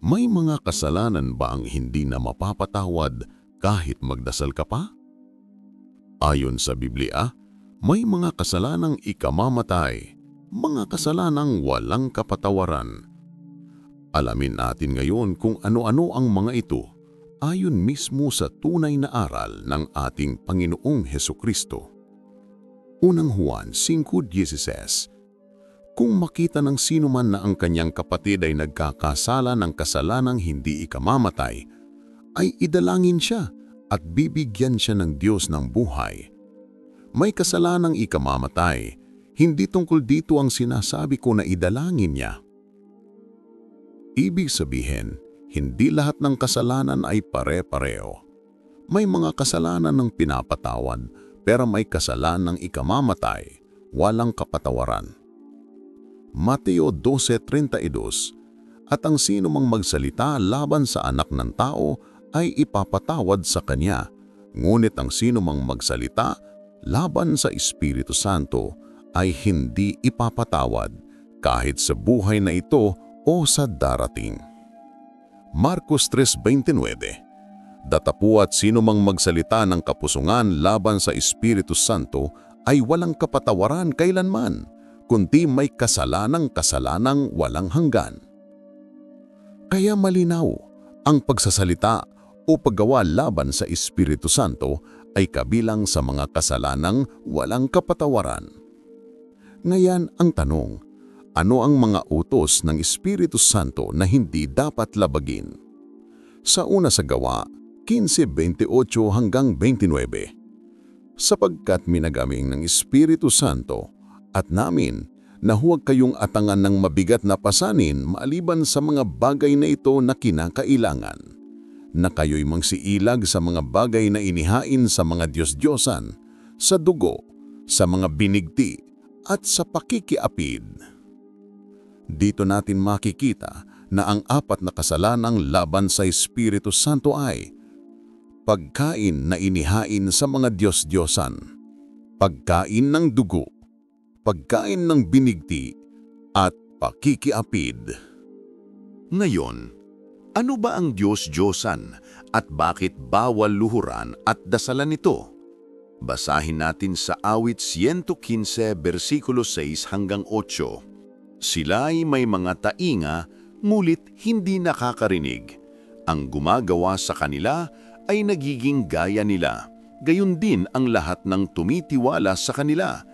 May mga kasalanan ba ang hindi na mapapatawad kahit magdasal ka pa? Ayon sa Biblia, may mga kasalanang ikamamatay, mga kasalanang walang kapatawaran. Alamin natin ngayon kung ano-ano ang mga ito ayon mismo sa tunay na aral ng ating Panginoong Hesukristo. Unang Juan 5:16. Kung makita ng sino man na ang kanyang kapatid ay nagkakasala ng kasalanang hindi ikamamatay, ay idalangin siya at bibigyan siya ng Diyos ng buhay. May kasalanang ikamamatay, hindi tungkol dito ang sinasabi ko na idalangin niya. Ibig sabihin, hindi lahat ng kasalanan ay pare-pareho. May mga kasalanan ng pinapatawad, pero may kasalanang ikamamatay, walang kapatawaran. Mateo 12:32. At ang sino mang magsalita laban sa anak ng tao ay ipapatawad sa kanya, ngunit ang sino mang magsalita laban sa Espiritu Santo ay hindi ipapatawad kahit sa buhay na ito o sa darating. Marcos 3:29. Datapuat sino mang magsalita ng kapusungan laban sa Espiritu Santo ay walang kapatawaran kailanman, kundi may kasalanang walang hanggan. Kaya malinaw, ang pagsasalita o paggawa laban sa Espiritu Santo ay kabilang sa mga kasalanang walang kapatawaran. Ngayon ang tanong, ano ang mga utos ng Espiritu Santo na hindi dapat labagin? Sa una sa Gawa 15:28-29, sapagkat minagaming ng Espiritu Santo at namin na huwag kayong atangan ng mabigat na pasanin maliban sa mga bagay na ito na kinakailangan, na kayo'y mangsiilag sa mga bagay na inihain sa mga Diyos-Diyosan, sa dugo, sa mga binigti, at sa pakikiapid. Dito natin makikita na ang apat na kasalanang laban sa Espiritu Santo ay pagkain na inihain sa mga Diyos-Diyosan, pagkain ng dugo, pagkain ng binigti, at pakikiapid. Ngayon, ano ba ang Diyos-Diyosan at bakit bawal luhuran at dasalan ito? Basahin natin sa Awit 115, versikulo 6-8. Sila'y may mga tainga, ngulit hindi nakakarinig. Ang gumagawa sa kanila ay nagiging gaya nila. Gayon din ang lahat ng tumitiwala sa kanila.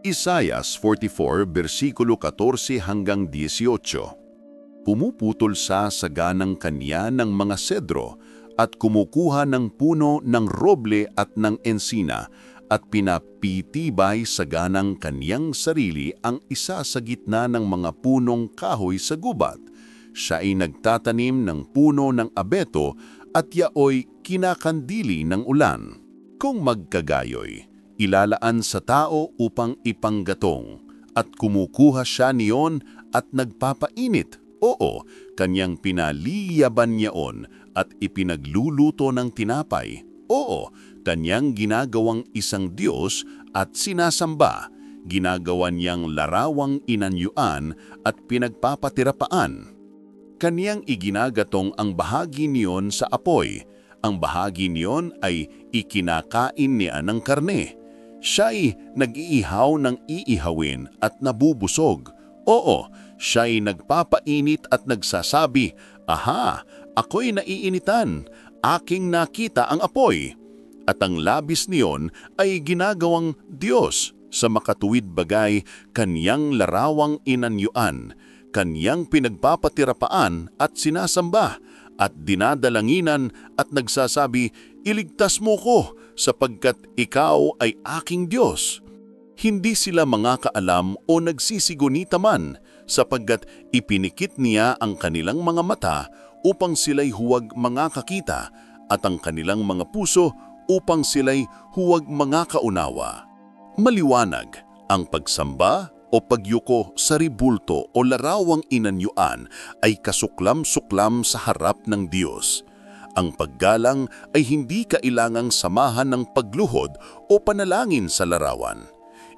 Isaias 44, versikulo 14-18. Pumuputol sa saganang kanya ng mga sedro at kumukuha ng puno ng roble at ng ensina at pinapitibay saganang kanyang sarili ang isa sa gitna ng mga punong kahoy sa gubat. Siya ay nagtatanim ng puno ng abeto at yaoy kinakandili ng ulan. Kung magkagayoy, ilalaan sa tao upang ipanggatong at kumukuha siya niyon at nagpapainit. Oo, kanyang pinaliyaban niyaon at ipinagluluto ng tinapay. Oo, kanyang ginagawang isang Diyos at sinasamba. Ginagawa niyang larawang inanyuan at pinagpapatirapaan. Kaniyang iginagatong ang bahagi niyon sa apoy. Ang bahagi niyon ay ikinakain niya ng karne. Siya'y nag-iihaw ng iihawin at nabubusog. Oo, siya'y nagpapainit at nagsasabi, "Aha, ako'y naiinitan, aking nakita ang apoy." At ang labis niyon ay ginagawang Diyos sa makatuwid bagay, kaniyang larawang inanyuan, kaniyang pinagpapatirapaan at sinasamba, at dinadalanginan at nagsasabi, "Iligtas mo ko sapagkat ikaw ay aking Diyos." Hindi sila mga kaalam o nagsisigunita man sapagkat ipinikit niya ang kanilang mga mata upang sila'y huwag makakita at ang kanilang mga puso upang sila'y huwag makaunawa. Maliwanag, ang pagsamba o pagyuko sa ribulto o larawang inanyuan ay kasuklam-suklam sa harap ng Diyos. Ang paggalang ay hindi kailangang samahan ng pagluhod o panalangin sa larawan.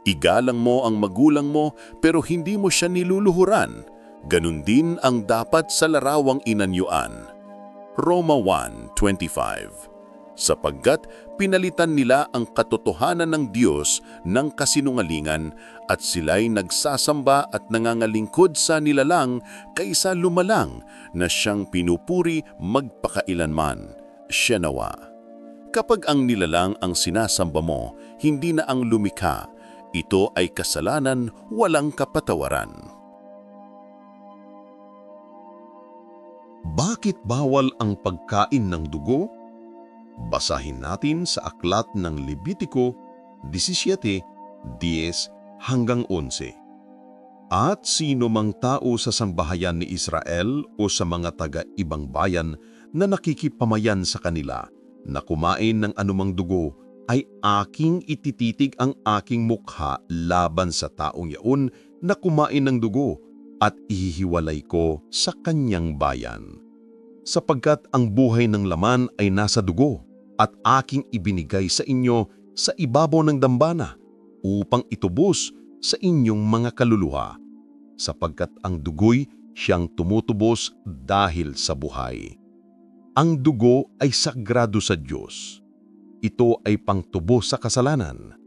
Igalang mo ang magulang mo pero hindi mo siya niluluhuran. Ganun din ang dapat sa larawang inanyuan. Roma 1:25. Sapagkat pinalitan nila ang katotohanan ng Diyos ng kasinungalingan at sila'y nagsasamba at nangangalingkod sa nilalang kaysa lumalang na siyang pinupuri magpakailanman. Siya nawa. Kapag ang nilalang ang sinasamba mo, hindi na ang lumikha, ito ay kasalanan walang kapatawaran. Bakit bawal ang pagkain ng dugo? Basahin natin sa aklat ng Levitiko 17:10 hanggang 11. At sino mang tao sa sambahayan ni Israel o sa mga taga-ibang bayan na nakikipamayan sa kanila na kumain ng anumang dugo, ay aking itititig ang aking mukha laban sa taong yaon na kumain ng dugo at ihihiwalay ko sa kanyang bayan. Sapagkat ang buhay ng laman ay nasa dugo at aking ibinigay sa inyo sa ibabaw ng dambana upang itubos sa inyong mga kaluluha, sapagkat ang dugo'y siyang tumutubos dahil sa buhay. Ang dugo ay sagrado sa Diyos. Ito ay pangtubos sa kasalanan.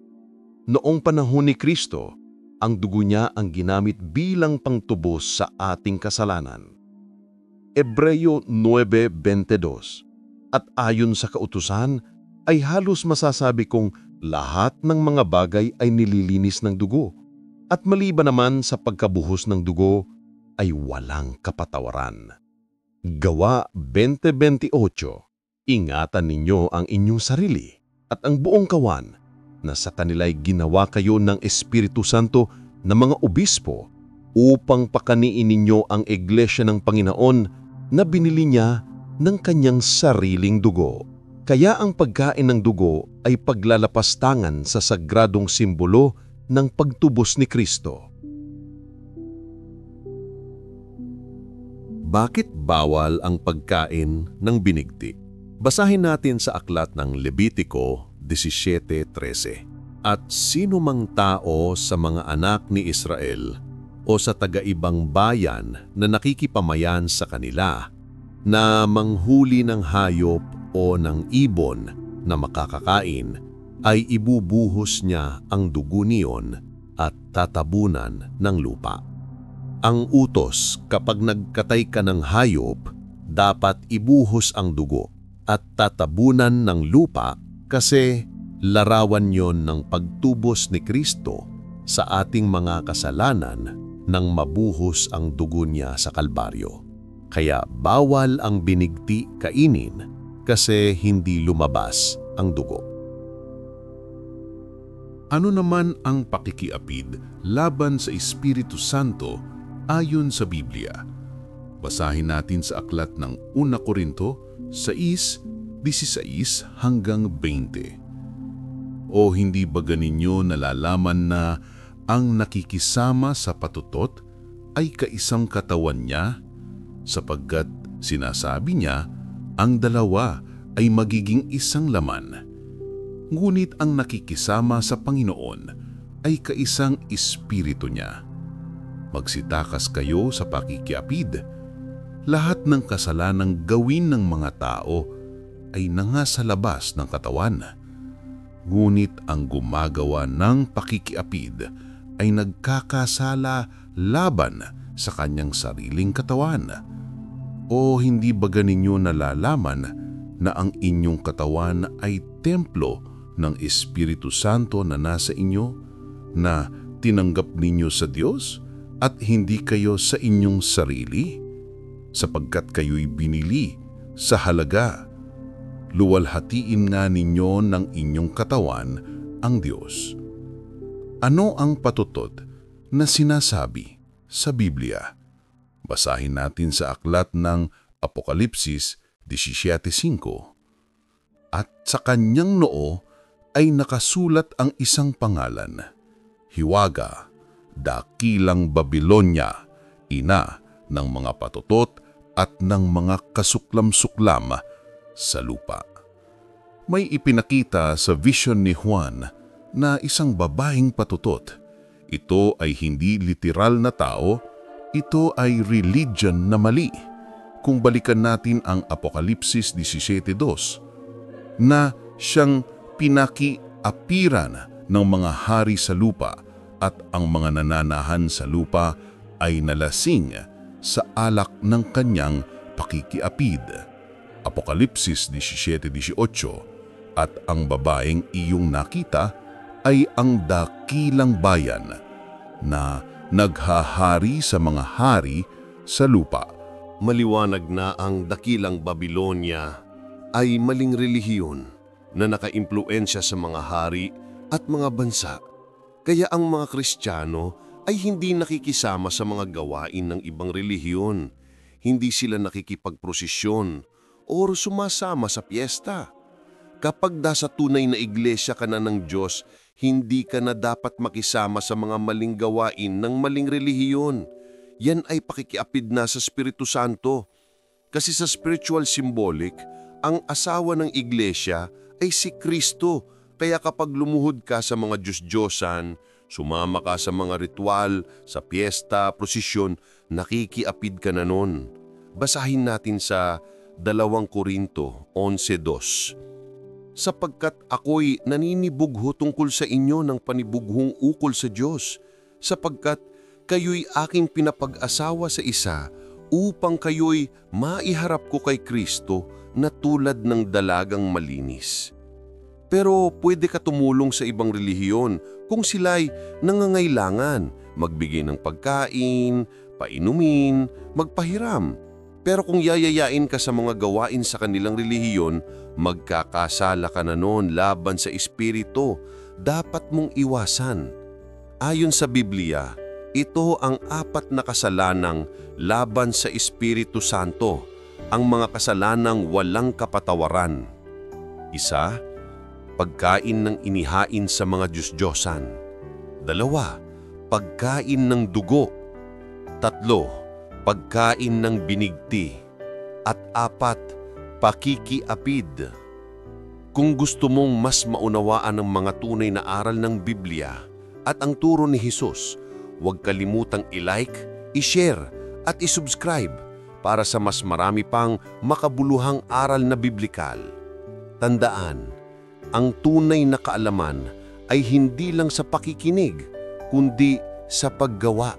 Noong panahon ni Kristo, ang dugo niya ang ginamit bilang pangtubos sa ating kasalanan. Hebreo 9:22. At ayon sa kautusan, ay halos masasabi kong lahat ng mga bagay ay nililinis ng dugo, at maliban naman sa pagkabuhos ng dugo, ay walang kapatawaran. Gawa 20:28. Ingatan ninyo ang inyong sarili at ang buong kawan, na sa kanila'y ginawa kayo ng Espiritu Santo na mga obispo, upang pakaniin ninyo ang iglesia ng Panginoon na binili niya ng kanyang sariling dugo. Kaya ang pagkain ng dugo ay paglalapastangan sa sagradong simbolo ng pagtubos ni Kristo. Bakit bawal ang pagkain ng binigti? Basahin natin sa aklat ng Levitiko 17:13. At sino mang tao sa mga anak ni Israel o sa taga-ibang bayan na nakikipamayan sa kanila na manghuli ng hayop o ng ibon na makakakain, ay ibubuhos niya ang dugo niyon at tatabunan ng lupa. Ang utos, kapag nagkatay ka ng hayop, dapat ibuhos ang dugo at tatabunan ng lupa, kasi larawan yon ng pagtubos ni Kristo sa ating mga kasalanan nang mabuhos ang dugo niya sa Kalbaryo. Kaya bawal ang binigti kainin kasi hindi lumabas ang dugo. Ano naman ang pakikiapid laban sa Espiritu Santo ayon sa Biblia? Basahin natin sa aklat ng 1 Korinto 6:16 hanggang 20. O hindi ba ganinyo nalalaman na ang nakikisama sa patutot ay kaisang katawan niya? Sapagkat sinasabi niya, ang dalawa ay magiging isang laman. Ngunit ang nakikisama sa Panginoon ay kaisang espiritu niya. Magsitakas kayo sa pakikiapid. Lahat ng kasalanang gawin ng mga tao ay nangasa labas ng katawan. Ngunit ang gumagawa ng pakikiapid ay nagkakasala laban sa kanyang sariling katawan. O hindi ba ganinyo nalalaman na ang inyong katawan ay templo ng Espiritu Santo na nasa inyo, na tinanggap ninyo sa Diyos at hindi kayo sa inyong sarili? Sapagkat kayo'y binili sa halaga. Luwalhatiin nga ninyo ng inyong katawan ang Diyos. Ano ang patutot na sinasabi sa Biblia? Basahin natin sa aklat ng Apokalipsis 17:5. At sa kanyang noo ay nakasulat ang isang pangalan, Hiwaga, Dakilang Babilonya, ina ng mga patutot at ng mga kasuklam-suklam sa lupa. May ipinakita sa vision ni Juan na isang babaeng patutot. Ito ay hindi literal na tao, Ito ay religion na mali. Kung balikan natin ang Apokalipsis 17:2, na siyang pinakiapiran ng mga hari sa lupa at ang mga nananahan sa lupa ay nalasing sa alak ng kanyang pakikiapid. Apokalipsis 17:18. At ang babaeng iyong nakita ay ang dakilang bayan na naghahari sa mga hari sa lupa. Maliwanag na ang dakilang Babilonya ay maling relihiyon na nakaimpluensya sa mga hari at mga bansa. Kaya ang mga Kristiyano ay hindi nakikisama sa mga gawain ng ibang relihiyon. Hindi sila nakikipagprosesyon o sumasama sa piyesta. Kapag nasa tunay na iglesia ka na ng Diyos, hindi ka na dapat makisama sa mga maling gawain ng maling relihiyon. Yan ay pakikiapid na sa Espiritu Santo. Kasi sa spiritual symbolic, ang asawa ng iglesia ay si Kristo. Kaya kapag lumuhod ka sa mga Diyos-Diyosan, sumama ka sa mga ritual, sa piyesta, prosesyon, nakikiapid ka na nun. Basahin natin sa 2 Korinto 11:2. Sapagkat ako'y naninibugho tungkol sa inyo ng panibughong ukol sa Diyos, sapagkat kayo'y aking pinapag-asawa sa isa upang kayo'y maiharap ko kay Kristo na tulad ng dalagang malinis. Pero pwede ka tumulong sa ibang relihiyon kung sila'y nangangailangan, magbigay ng pagkain, painumin, magpahiram. Pero kung yayayain ka sa mga gawain sa kanilang relihiyon, magkakasala ka na noon laban sa Espiritu. Dapat mong iwasan. Ayon sa Biblia, ito ang 4 na kasalanang laban sa Espiritu Santo, ang mga kasalanang walang kapatawaran. 1. Pagkain ng inihain sa mga Diyos-Diyosan. 2. Pagkain ng dugo. 3. Pagkain ng binigti. At 4. Pakikiapid. Kung gusto mong mas maunawaan ang mga tunay na aral ng Biblia at ang turo ni Jesus, huwag kalimutang i-like, i-share at i-subscribe para sa mas marami pang makabuluhang aral na biblikal. Tandaan, ang tunay na kaalaman ay hindi lang sa pakikinig, kundi sa paggawa.